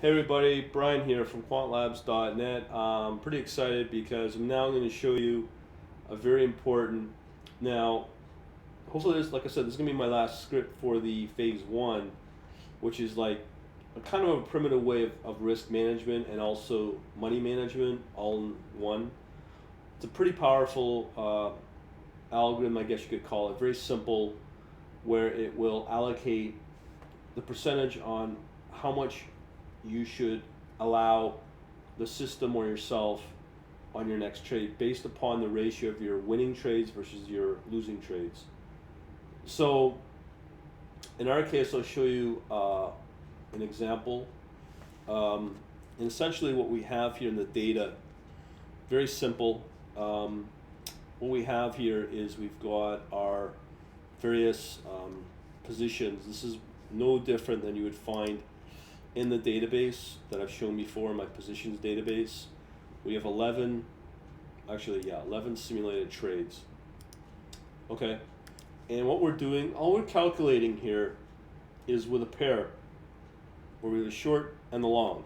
Hey everybody, Brian here from quantlabs.net. I'm pretty excited because I'm now going to show you a very important, now hopefully this, like I said, this is going to be my last script for the phase one, which is like a kind of a primitive way of risk management and also money management all in one. It's a pretty powerful algorithm, I guess you could call it, very simple, where it will allocate the percentage on how much you should allow the system or yourself on your next trade based upon the ratio of your winning trades versus your losing trades. So in our case, I'll show you an example. And essentially what we have here in the data, very simple. What we have here is we've got our various positions. This is no different than you would find in the database that I've shown before, my positions database. We have 11 simulated trades. Okay, and what we're doing, all we're calculating here is with a pair where we have the short and the long.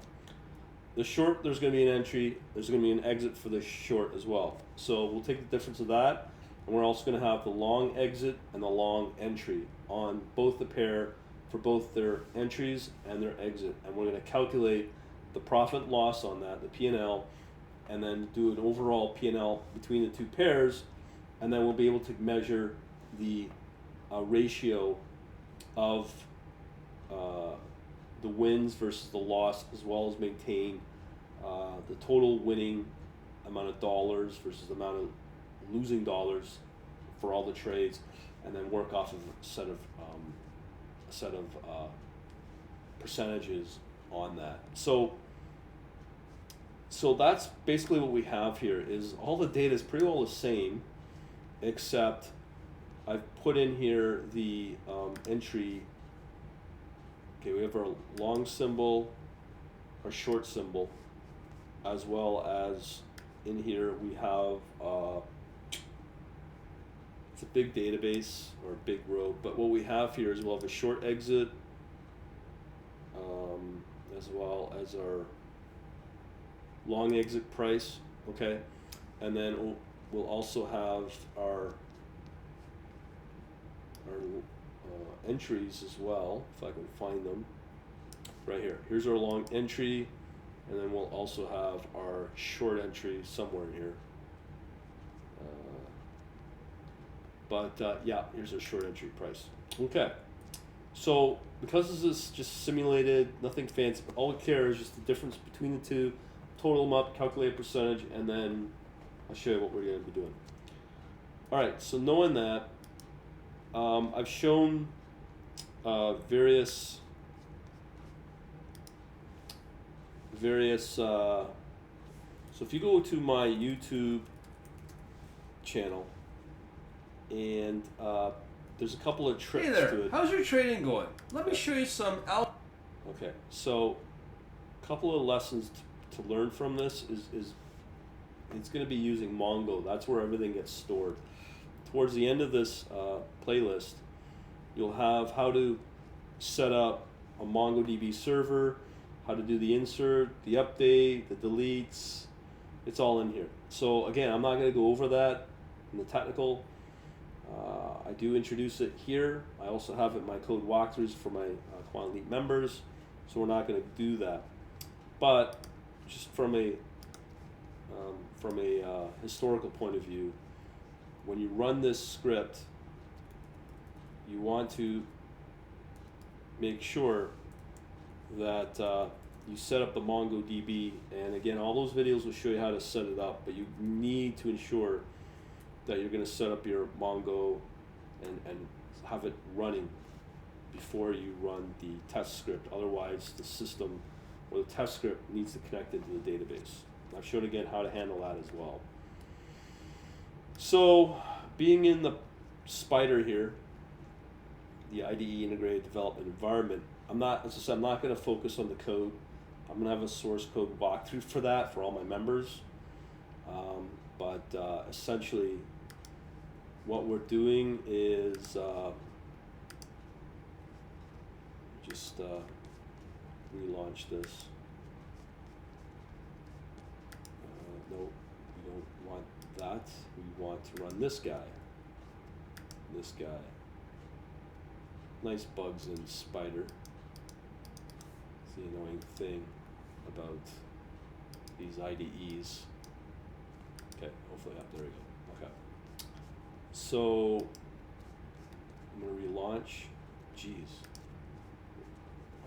The short, there's going to be an entry, there's going to be an exit for the short as well. So we'll take the difference of that, and we're also going to have the long exit and the long entry on both the pair for both their entries and their exit, and we're going to calculate the profit loss on that, the P&L, and then do an overall P&L between the two pairs, and then we'll be able to measure the ratio of the wins versus the loss, as well as maintain the total winning amount of dollars versus the amount of losing dollars for all the trades, and then work off of a set of percentages on that. So that's basically what we have here. Is all the data is pretty well the same, except I've put in here the entry. Okay, we have our long symbol, our short symbol, as well as in here we have it's a big database or a big row, but what we have here is we'll have a short exit as well as our long exit price, okay, and then we'll also have our entries as well, if I can find them right here. Here's our long entry, and then we'll also have our short entry somewhere in here. Yeah, here's our short entry price. Okay, so because this is just simulated, nothing fancy, but all we care is just the difference between the two, total them up, calculate percentage, and then I'll show you what we're going to be doing. All right, so knowing that, I've shown various so if you go to my YouTube channel, and there's a couple of tricks to it. How's your trading going? Let me show you some Okay, so a couple of lessons to learn from this is it's going to be using Mongo. That's where everything gets stored. Towards the end of this playlist, you'll have how to set up a MongoDB server, how to do the insert, the update, the deletes. It's all in here. So again, I'm not going to go over that in the technical. I do introduce it here. I also have it in my code walkthroughs for my Quant Elite members, so we're not going to do that. But just from a historical point of view, when you run this script, you want to make sure that you set up the MongoDB, and again, all those videos will show you how to set it up, but you need to ensure that you're going to set up your Mongo and have it running before you run the test script. Otherwise, the system or the test script needs to connect into the database. I've shown again how to handle that as well. So, being in the Spider here, the IDE integrated development environment, I'm not going to focus on the code. I'm going to have a source code walkthrough for that for all my members. Essentially, what we're doing is just relaunch this. No, we don't want that. We want to run this guy. This guy. Nice bugs in Spider. It's the annoying thing about these IDEs. Okay, hopefully up. There we go. Okay. So I'm gonna relaunch. Jeez.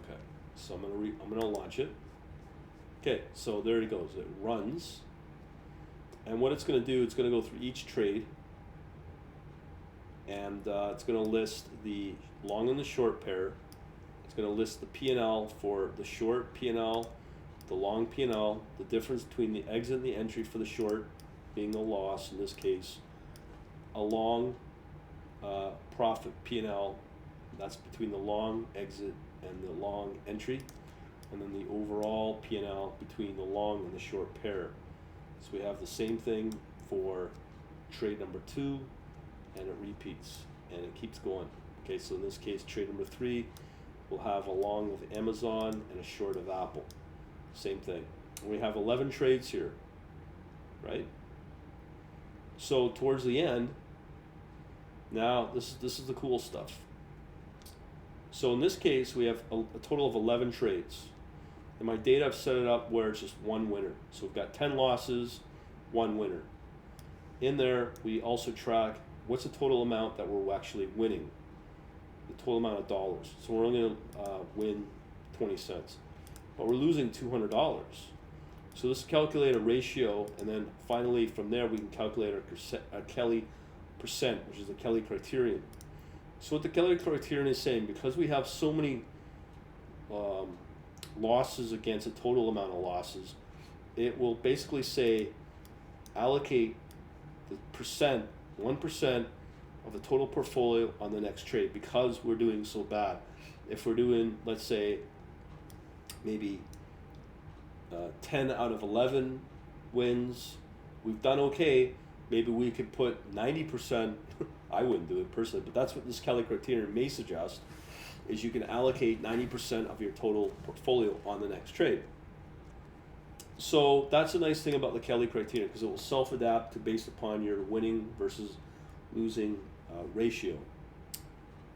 Okay. So I'm gonna launch it. Okay. So there it goes. It runs. And what it's gonna do, it's gonna go through each trade, and it's gonna list the long and the short pair. It's gonna list the P&L for the short P&L, the long P&L, the difference between the exit and the entry for the short being a loss in this case, a long profit P&L, that's between the long exit and the long entry, and then the overall P&L between the long and the short pair. So we have the same thing for trade number 2, and it repeats and it keeps going. Okay, so in this case, trade number 3 will have a long of Amazon and a short of Apple. Same thing. And we have 11 trades here, right? So towards the end, now this is the cool stuff. So in this case, we have a total of 11 trades. In my data, I've set it up where it's just one winner. So we've got 10 losses, one winner. In there, we also track what's the total amount that we're actually winning, the total amount of dollars. So we're only going to win 20 cents, but we're losing $200. So let's calculate a ratio, and then finally from there we can calculate our Kelly percent, which is the Kelly Criterion. So what the Kelly Criterion is saying, because we have so many losses against a total amount of losses, it will basically say allocate the percent, 1% of the total portfolio on the next trade, because we're doing so bad. If we're doing, let's say, maybe 10 out of 11 wins, we've done okay, maybe we could put 90%, I wouldn't do it personally, but that's what this Kelly Criterion may suggest, is you can allocate 90% of your total portfolio on the next trade. So that's a nice thing about the Kelly Criterion, because it will self-adapt to based upon your winning versus losing ratio.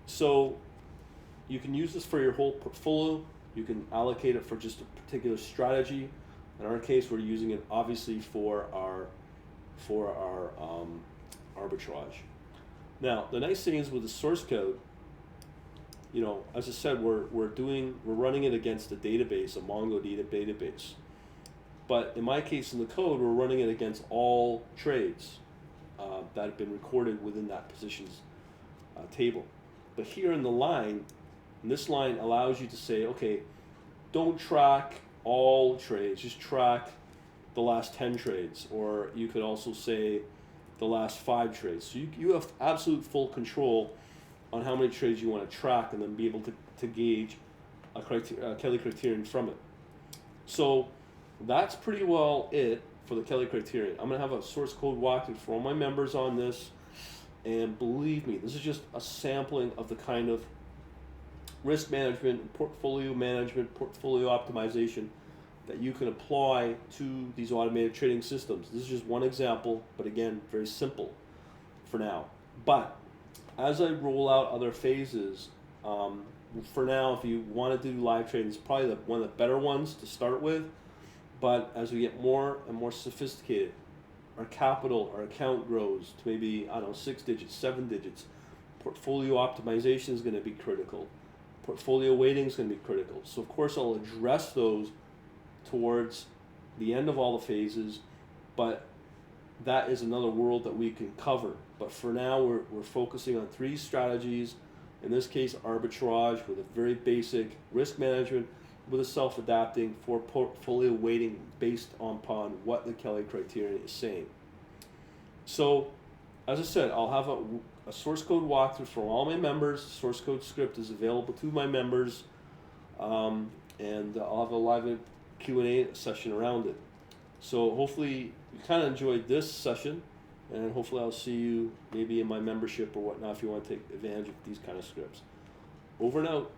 So you can use this for your whole portfolio. You can allocate it for just a particular strategy. In our case, we're using it obviously for our arbitrage. Now, the nice thing is with the source code, you know, as I said, we're running it against a database, a MongoDB database. But in my case, in the code, we're running it against all trades that have been recorded within that positions table. But here in the line, this line allows you to say, okay, don't track all trades, just track the last 10 trades, or you could also say the last 5 trades. So you have absolute full control on how many trades you want to track, and then be able to gauge a Kelly Criterion from it. So that's pretty well it for the Kelly Criterion. I'm going to have a source code walkthrough for all my members on this, and believe me, this is just a sampling of the kind of risk management, portfolio optimization that you can apply to these automated trading systems. This is just one example, but again, very simple for now. But as I roll out other phases, for now, if you want to do live trading, it's probably one of the better ones to start with. But as we get more and more sophisticated, our capital, our account grows to maybe, I don't know, 6 digits, 7 digits. Portfolio optimization is going to be critical. Portfolio weighting is going to be critical. So of course I'll address those towards the end of all the phases, but that is another world that we can cover. But for now, we're focusing on 3 strategies. In this case, arbitrage with a very basic risk management with a self-adapting for portfolio weighting based upon what the Kelly Criterion is saying. So, as I said, I'll have a source code walkthrough for all my members. Source code script is available to my members, and I'll have a live Q&A session around it. So hopefully you kind of enjoyed this session, and hopefully I'll see you maybe in my membership or whatnot if you want to take advantage of these kind of scripts. Over and out.